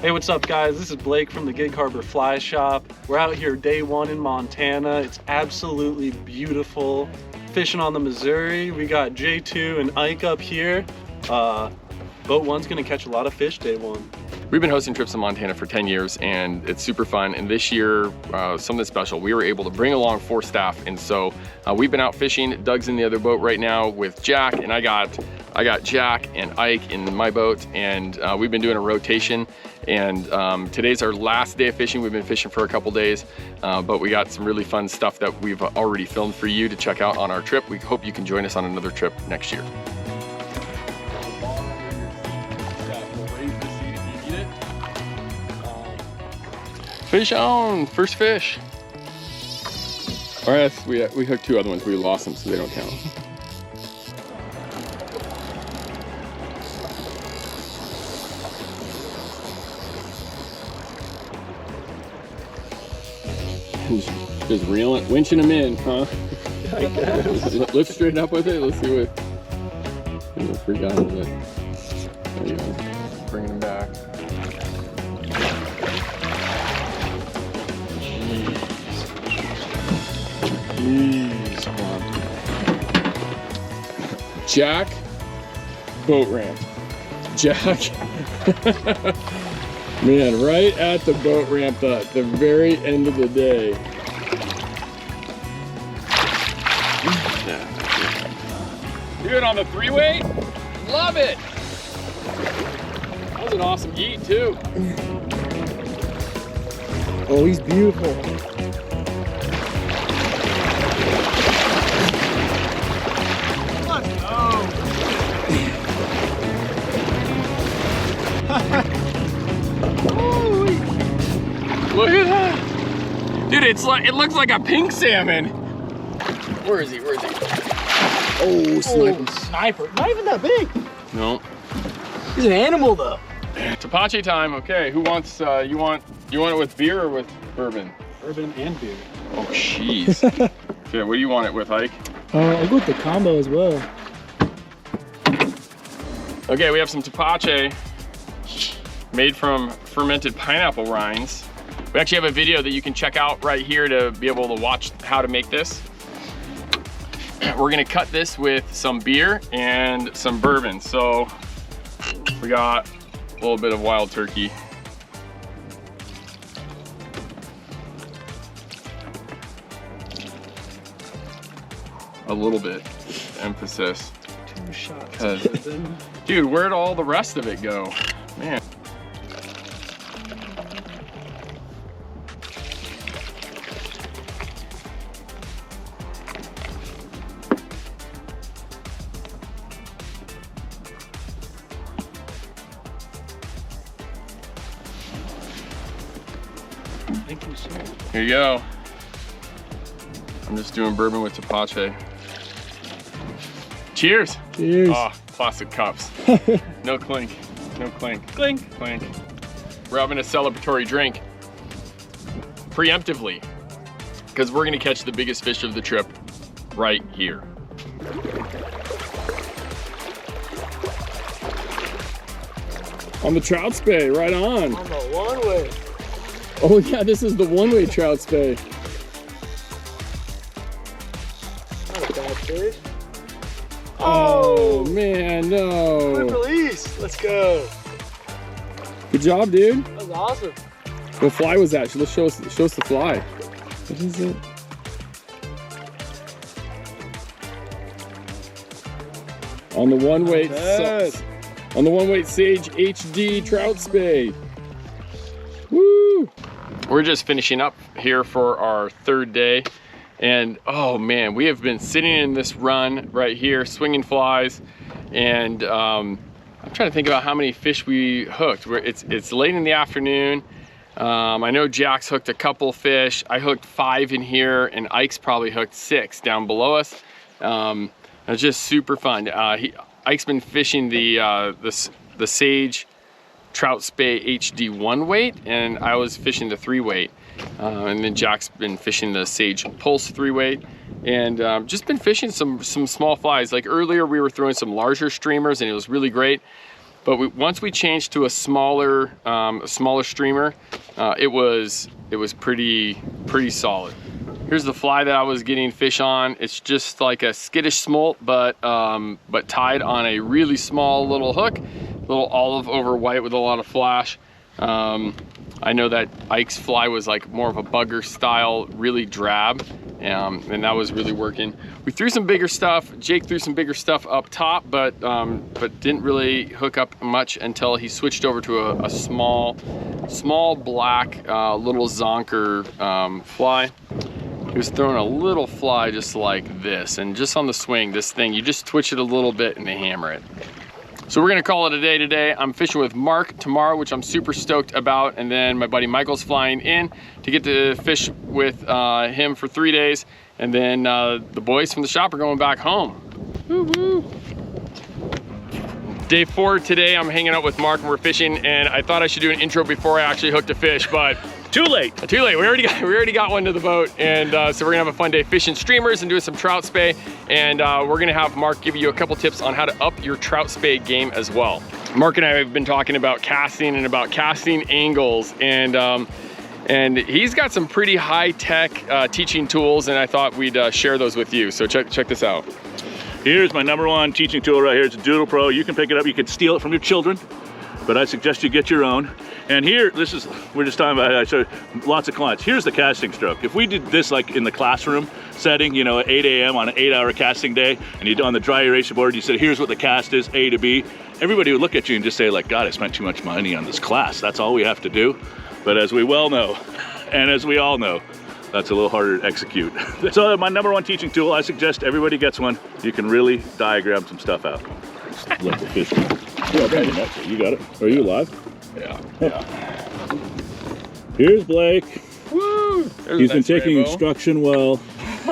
Hey, what's up guys? This is Blake from the Gig Harbor Fly Shop. We're out here day one in Montana. It's absolutely beautiful. Fishing on the Missouri. We got J2 and Ike up here. Boat one's gonna catch a lot of fish day one. We've been hosting trips in Montana for 10 years and it's super fun. And this year, something special. We were able to bring along 4 staff. And so we've been out fishing. Doug's in the other boat right now with Jack, and I got Jack and Ike in my boat, and we've been doing a rotation. And today's our last day of fishing. We've been fishing for a couple days, but we got some really fun stuff that we've already filmed for you to check out on our trip. We hope you can join us on another trip next year. Fish on, first fish. All right, we hooked 2 other ones. We lost them, so they don't count. Just reeling, winching them in, huh? I guess. Lift straight up with it. Let's see what. Freak out a little bit. There you go. Bringing them back. Jeez, come on. Jack, boat ramp. Jack. Man, right at the boat ramp at the very end of the day. Do it on the 3-weight. Love it. That was an awesome yeet too. Oh, he's beautiful. Let's go. Look at that. Dude, it looks like a pink salmon. Where is he? Where is he? Oh, sniper. Sniper. Not even that big. No. He's an animal though. Tapache time. Okay, who wants you want it with beer or with bourbon? Bourbon and beer. Oh jeez. Okay, what do you want it with, Ike? I'll go with the combo as well. Okay, we have some Tapache made from fermented pineapple rinds. We actually have a video that you can check out right here to be able to watch how to make this. We're gonna cut this with some beer and some bourbon. So we got a little bit of wild turkey. A little bit, emphasis. 2 shots. Dude, where'd all the rest of it go? Man. Thank you, sir. Here you go. I'm just doing bourbon with Tapache. Cheers. Cheers. Oh, plastic cups. No clink. No clink. Clink. Clink. We're having a celebratory drink. Preemptively. Because we're going to catch the biggest fish of the trip right here. On the Trout Spey, right on. On the 1-way. Oh yeah, this is the 1-way Trout Spey. Not a bad fish. Oh man, Quick no. release. Let's go. Good job, dude. That was awesome. What fly was that? Let's show us the fly. What is it? On the 1-weight, on the 1-weight Sage HD Trout Spey. Woo! We're just finishing up here for our 3rd day. And oh man, we have been sitting in this run right here, swinging flies. And I'm trying to think about how many fish we hooked. It's late in the afternoon. I know Jack's hooked a couple fish. I hooked 5 in here, and Ike's probably hooked 6 down below us. It's just super fun. Ike's been fishing the Sage Trout Spey HD 1-weight, and I was fishing the 3-weight. And then Jack's been fishing the Sage Pulse 3-weight, and just been fishing some small flies. Like earlier we were throwing some larger streamers and it was really great. But once we changed to a smaller streamer, it was pretty solid. Here's the fly that I was getting fish on. It's just like a skittish smolt, but tied on a really small little hook, little olive over white with a lot of flash. I know that Ike's fly was like more of a bugger style, really drab, and that was really working. We threw some bigger stuff. Jake threw some bigger stuff up top, but didn't really hook up much until he switched over to a small black little zonker fly. He was throwing a little fly just like this, and just on the swing, this thing, you just twitch it a little bit and they hammer it. So we're gonna call it a day today. I'm fishing with Mark tomorrow, which I'm super stoked about, and then my buddy Michael's flying in to get to fish with him for 3 days, and then the boys from the shop are going back home. Woo-hoo. Day 4 today, I'm hanging out with Mark and we're fishing, and I thought I should do an intro before I actually hooked a fish, but too late. Too late. We already got one to the boat, and so we're gonna have a fun day fishing streamers and doing some trout spey, and we're gonna have Mark give you a couple tips on how to up your trout spey game as well. Mark and I have been talking about casting and about casting angles, and he's got some pretty high-tech teaching tools, and I thought we'd share those with you. So check this out. Here's my #1 teaching tool right here. It's a Doodle Pro. You can pick it up. You can steal it from your children, but I suggest you get your own. And here, we're just talking about, I showed lots of clients. Here's the casting stroke. If we did this like in the classroom setting, you know, at 8 a.m. on an 8-hour casting day, and you on the dry erasure board, you said, here's what the cast is, A to B, everybody would look at you and just say like, God, I spent too much money on this class. That's all we have to do. But as we well know, and as we all know, that's a little harder to execute. So my #1 teaching tool, I suggest everybody gets one. You can really diagram some stuff out. Just let the fish go. Yeah, you got it. Are you alive? Yeah. Here's Blake. Woo! He's been taking instruction well. You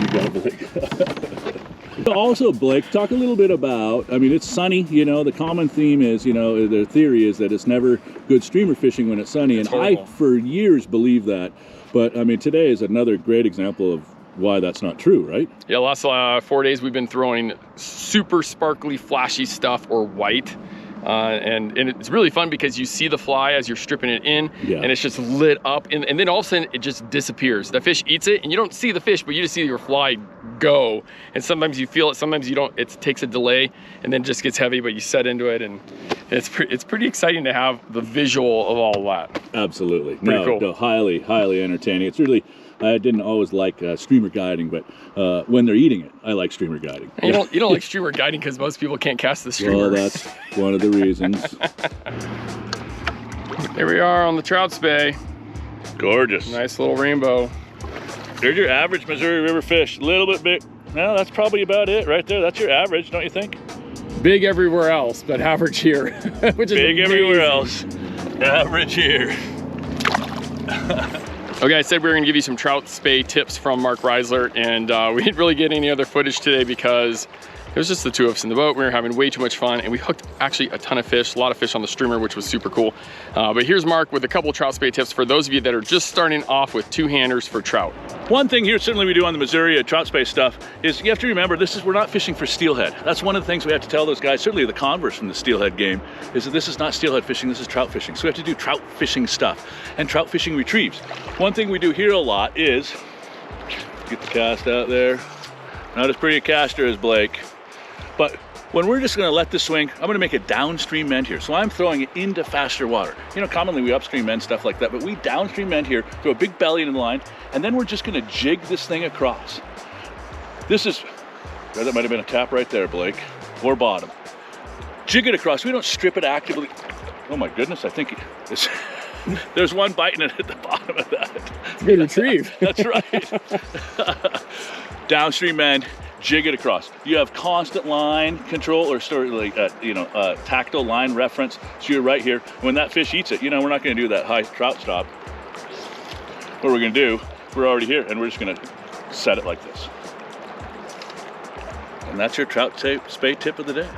got it, Blake. Also, Blake, talk a little bit about, I mean, it's sunny, you know, the common theme is, you know, the theory is that it's never good streamer fishing when it's sunny, and I, for years, believed that. But, I mean, today is another great example of why that's not true, right? Yeah, last 4 days we've been throwing super sparkly, flashy stuff or white. And it's really fun because you see the fly as you're stripping it in, and it's just lit up, and then all of a sudden it just disappears. The fish eats it, and you don't see the fish, but you just see your fly go. And sometimes you feel it, sometimes you don't. It takes a delay, and then just gets heavy, but you set into it, and it's pretty exciting to have the visual of all that. Absolutely. Pretty cool. No, highly entertaining. It's really, I didn't always like streamer guiding, but when they're eating it, I like streamer guiding. And you don't like streamer guiding because most people can't cast the streamer. Well, that's one of the reasons. Here we are on the Trout Spey. Gorgeous. Nice little rainbow. There's your average Missouri River fish. A little bit big. No, that's probably about it right there. That's your average, don't you think? Big everywhere else, but average here. Which is big amazing. everywhere else. Average here. Okay, I said we were gonna give you some Trout Spey tips from Mark Reisler, and we didn't really get any other footage today because it was just the two of us in the boat. We were having way too much fun, and we hooked actually a ton of fish, a lot of fish on the streamer, which was super cool. But here's Mark with a couple Trout Spey tips for those of you that are just starting off with two-handers for trout. One thing here, certainly we do on the Missouri Trout Spey stuff, is you have to remember we're not fishing for steelhead. That's one of the things we have to tell those guys, certainly the converse from the steelhead game, is that this is not steelhead fishing, this is trout fishing. So we have to do trout fishing stuff and trout fishing retrieves. One thing we do here a lot is, get the cast out there. Not as pretty a caster as Blake, but when we're just gonna let this swing, I'm gonna make a downstream bend here. So I'm throwing it into faster water. You know, commonly we upstream bend stuff like that, but we downstream bend here, throw a big belly in the line, and then we're just gonna jig this thing across. That might have been a tap right there, Blake, or bottom. Jig it across, we don't strip it actively. Oh my goodness, I think it's, there's one biting it at the bottom of that. It's a good retrieve. That's right. Downstream bend, jig it across. You have constant line control, or sort of like tactile line reference. So you're right here. When that fish eats it, you know, we're not going to do that high trout stop. What we're going to do, we're already here, and we're just going to set it like this. And that's your Trout Spey tip of the day.